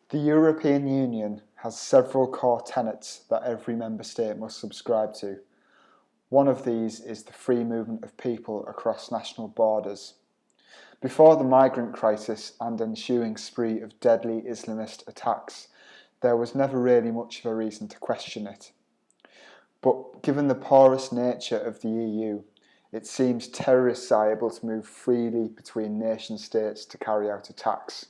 The European Union has several core tenets that every member state must subscribe to. One of these is the free movement of people across national borders. Before the migrant crisis and ensuing spree of deadly Islamist attacks, there was never really much of a reason to question it. But given the porous nature of the EU, it seems terrorists are able to move freely between nation states to carry out attacks.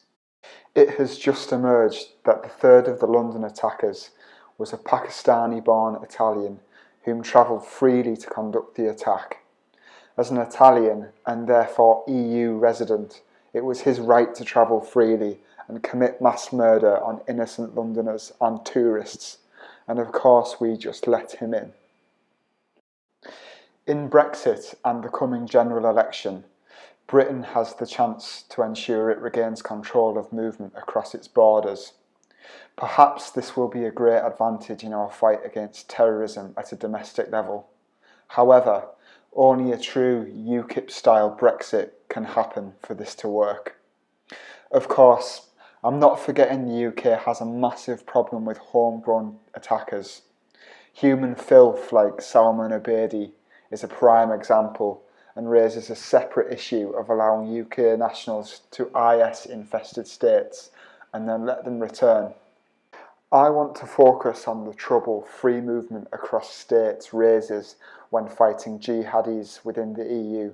It has just emerged that the third of the London attackers was a Pakistani-born Italian whom travelled freely to conduct the attack. As an Italian, and therefore EU resident, it was his right to travel freely and commit mass murder on innocent Londoners and tourists, and of course we just let him in. In Brexit and the coming general election, Britain has the chance to ensure it regains control of movement across its borders. Perhaps this will be a great advantage in our fight against terrorism at a domestic level. However, only a true UKIP-style Brexit can happen for this to work. Of course, I'm not forgetting the UK has a massive problem with homegrown attackers. Human filth like Salman Abedi is a prime example and raises a separate issue of allowing UK nationals to IS-infested states and then let them return. I want to focus on the trouble free movement across states raises when fighting jihadis within the EU,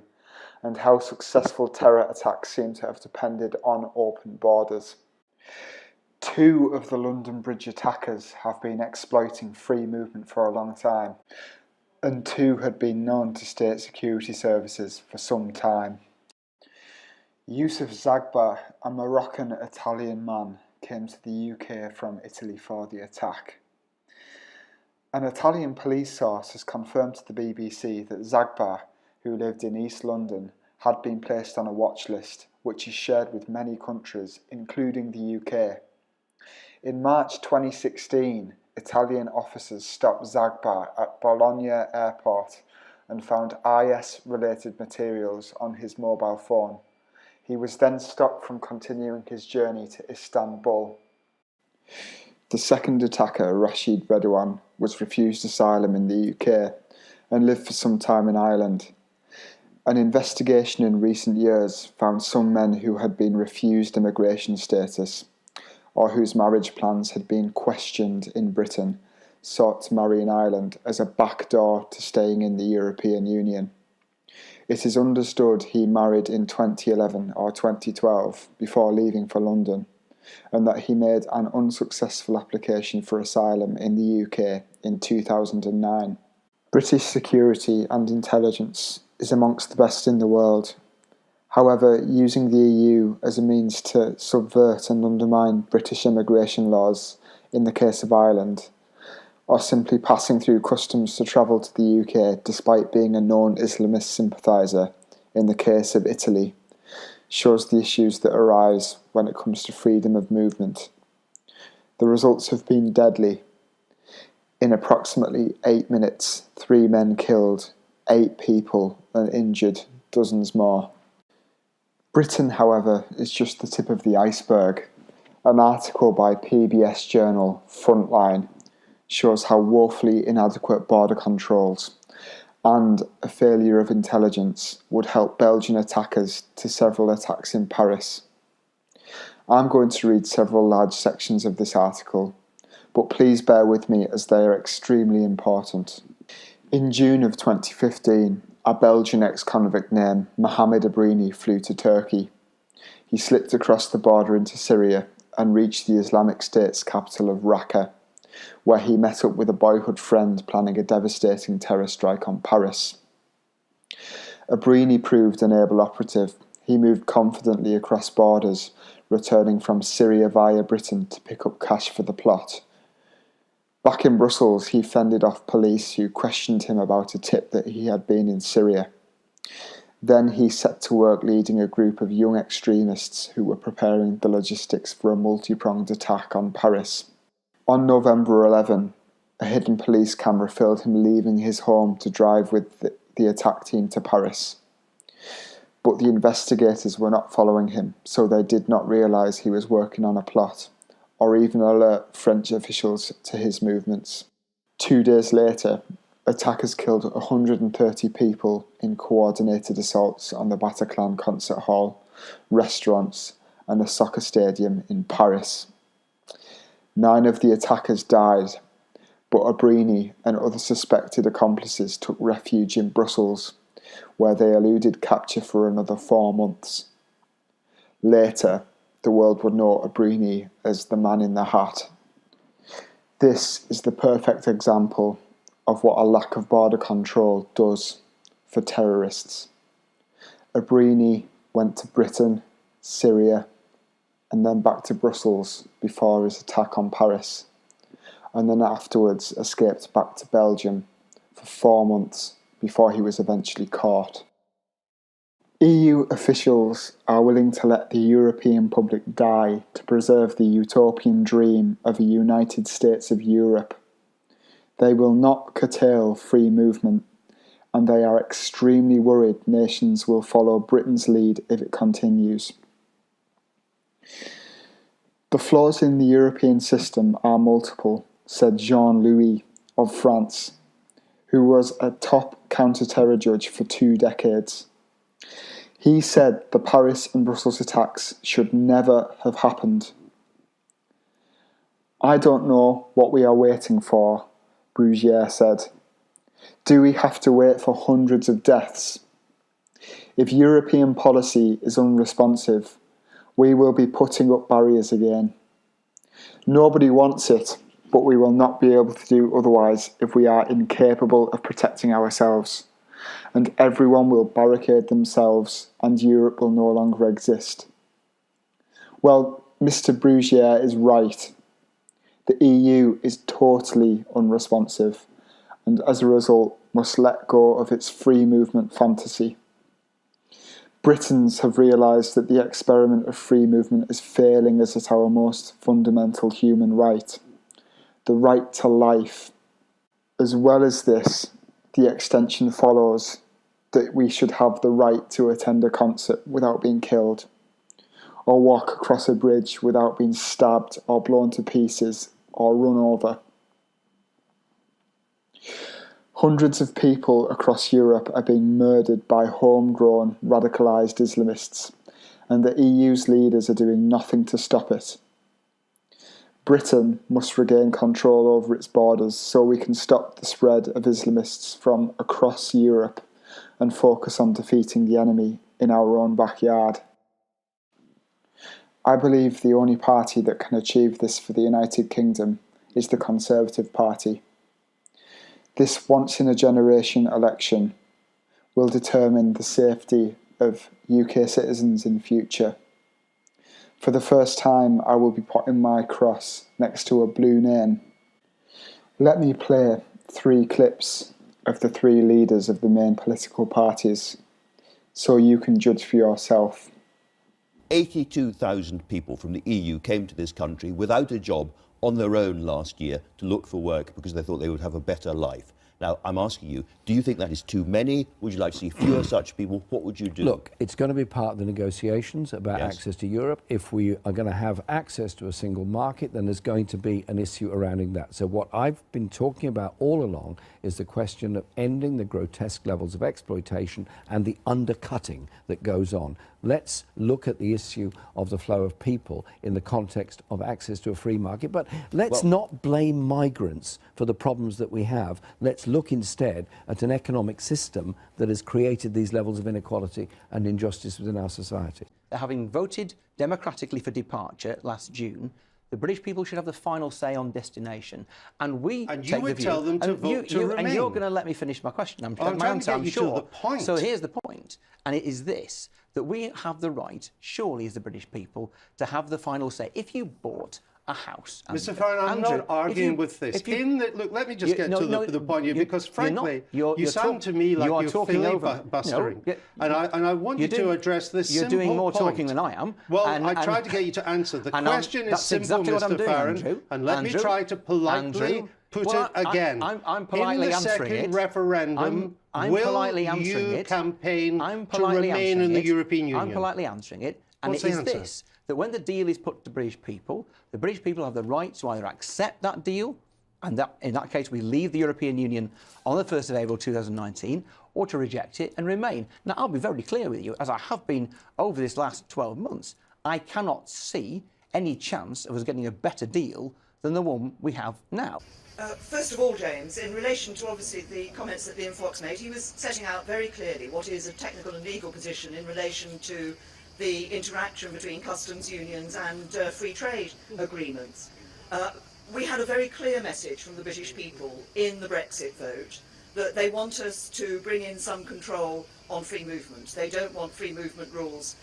and how successful terror attacks seem to have depended on open borders. Two of the London Bridge attackers have been exploiting free movement for a long time, and two had been known to state security services for some time. Yusuf Zagba, a Moroccan-Italian man, came to the UK from Italy for the attack. An Italian police source has confirmed to the BBC that Zagba, who lived in East London, had been placed on a watch list, which is shared with many countries, including the UK. In March 2016, Italian officers stopped Zagba at Bologna Airport and found IS-related materials on his mobile phone. He was then stopped from continuing his journey to Istanbul. The second attacker, Rashid Redouane, was refused asylum in the UK and lived for some time in Ireland. An investigation in recent years found some men who had been refused immigration status, or whose marriage plans had been questioned in Britain, sought to marry in Ireland as a backdoor to staying in the European Union. It is understood he married in 2011 or 2012 before leaving for London, and that he made an unsuccessful application for asylum in the UK in 2009. British security and intelligence is amongst the best in the world. However, using the EU as a means to subvert and undermine British immigration laws in the case of Ireland, or simply passing through customs to travel to the UK despite being a known Islamist sympathiser in the case of Italy, shows the issues that arise when it comes to freedom of movement. The results have been deadly. In approximately 8 minutes, 3 men killed, 8 people and injured, dozens more. Britain, however, is just the tip of the iceberg. An article by PBS journal Frontline shows how woefully inadequate border controls and a failure of intelligence would help Belgian attackers to several attacks in Paris. I'm going to read several large sections of this article, but please bear with me as they are extremely important. In June of 2015, a Belgian ex-convict named Mohamed Abrini flew to Turkey. He slipped across the border into Syria and reached the Islamic State's capital of Raqqa, where he met up with a boyhood friend planning a devastating terror strike on Paris. Abrini proved an able operative. He moved confidently across borders, returning from Syria via Britain to pick up cash for the plot. Back in Brussels, he fended off police who questioned him about a tip that he had been in Syria. Then he set to work leading a group of young extremists who were preparing the logistics for a multi-pronged attack on Paris. On November 11, a hidden police camera filmed him leaving his home to drive with the attack team to Paris. But the investigators were not following him, so they did not realise he was working on a plot, or even alert French officials to his movements. 2 days later, attackers killed 130 people in coordinated assaults on the Bataclan concert hall, restaurants, and a soccer stadium in Paris. 9 of the attackers died, but Abrini and other suspected accomplices took refuge in Brussels, where they eluded capture for another 4 months. Later, the world would know Abrini as the Man in the Hat. This is the perfect example of what a lack of border control does for terrorists. Abrini went to Britain, Syria, and then back to Brussels before his attack on Paris, and then afterwards escaped back to Belgium for 4 months before he was eventually caught. EU officials are willing to let the European public die to preserve the utopian dream of a United States of Europe. They will not curtail free movement, and they are extremely worried nations will follow Britain's lead if it continues. The flaws in the European system are multiple, said Jean-Louis of France, who was a top counter-terror judge for 2 decades. He said the Paris and Brussels attacks should never have happened. I don't know what we are waiting for, Brugier said. Do we have to wait for hundreds of deaths? If European policy is unresponsive, we will be putting up barriers again. Nobody wants it, but we will not be able to do otherwise if we are incapable of protecting ourselves. And everyone will barricade themselves, and Europe will no longer exist. Well, Mr. Brugier is right. The EU is totally unresponsive, and as a result must let go of its free movement fantasy. Britons have realised that the experiment of free movement is failing us at our most fundamental human right, the right to life. As well as this, the extension follows that we should have the right to attend a concert without being killed, or walk across a bridge without being stabbed or blown to pieces or run over. Hundreds of people across Europe are being murdered by homegrown radicalised Islamists, and the EU's leaders are doing nothing to stop it. Britain must regain control over its borders so we can stop the spread of Islamists from across Europe and focus on defeating the enemy in our own backyard. I believe the only party that can achieve this for the United Kingdom is the Conservative Party. This once-in-a-generation election will determine the safety of UK citizens in future. For the first time, I will be putting my cross next to a blue name. Let me play 3 clips of the 3 leaders of the main political parties, so you can judge for yourself. 82,000 people from the EU came to this country without a job on their own last year to look for work because they thought they would have a better life. Now, I'm asking you, do you think that is too many? Would you like to see fewer such people? What would you do? Look, it's going to be part of the negotiations about access to Europe. If we are going to have access to a single market, then there's going to be an issue surrounding that. So what I've been talking about all along is the question of ending the grotesque levels of exploitation and the undercutting that goes on. Let's look at the issue of the flow of people in the context of access to a free market, but let's not blame migrants for the problems that we have. Let's look instead at an economic system that has created these levels of inequality and injustice within our society. Having voted democratically for departure last June, the British people should have the final say on destination. And we and take you would the view, tell them to vote to remain. And you're going to let me finish my question. I'm trying to get you to the point. So here's the point, and it is this, that we have the right, surely as the British people, to have the final say. If you bought a house... Mr Farron, I'm not arguing with this. Look, let me just get to the point here, because frankly, you sound to me like you're filibustering. And I want you to address this simple point. You're doing more talking than I am. Well, I tried to get you to answer. The question is simple, Mr Farron, and let me try to politely put it again. I'm politely answering it. In the second referendum, will you campaign to remain in the European Union? I'm politely answering it. And it is this, that when the deal is put to British people, the British people have the right to either accept that deal, and that, in that case we leave the European Union on the 1st of April 2019, or to reject it and remain. Now, I'll be very clear with you, as I have been over this last 12 months, I cannot see any chance of us getting a better deal than the one we have now. First of all, James, in relation to obviously the comments that Liam Fox made, he was setting out very clearly what is a technical and legal position in relation to the interaction between customs unions and free trade agreements. We had a very clear message from the British people in the Brexit vote that they want us to bring in some control on free movement. They don't want free movement rules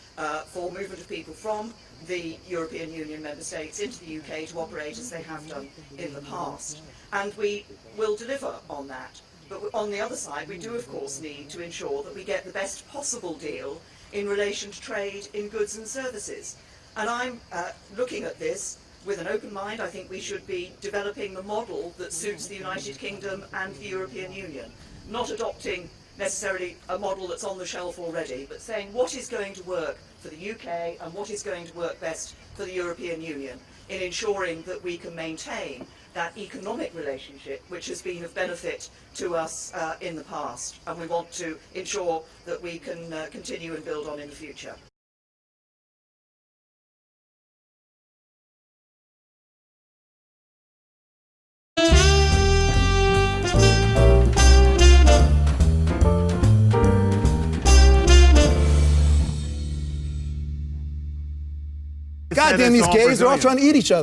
for movement of people from the European Union member states into the UK to operate as they have done in the past. And we will deliver on that. But on the other side, we do of course need to ensure that we get the best possible deal in relation to trade in goods and services. And I'm looking at this with an open mind. I think we should be developing the model that suits the United Kingdom and the European Union, not adopting necessarily a model that's on the shelf already, but saying what is going to work for the UK and what is going to work best for the European Union in ensuring that we can maintain that economic relationship which has been of benefit to us in the past, and we want to ensure that we can continue and build on in the future. God damn these gays, they're all trying to eat each other.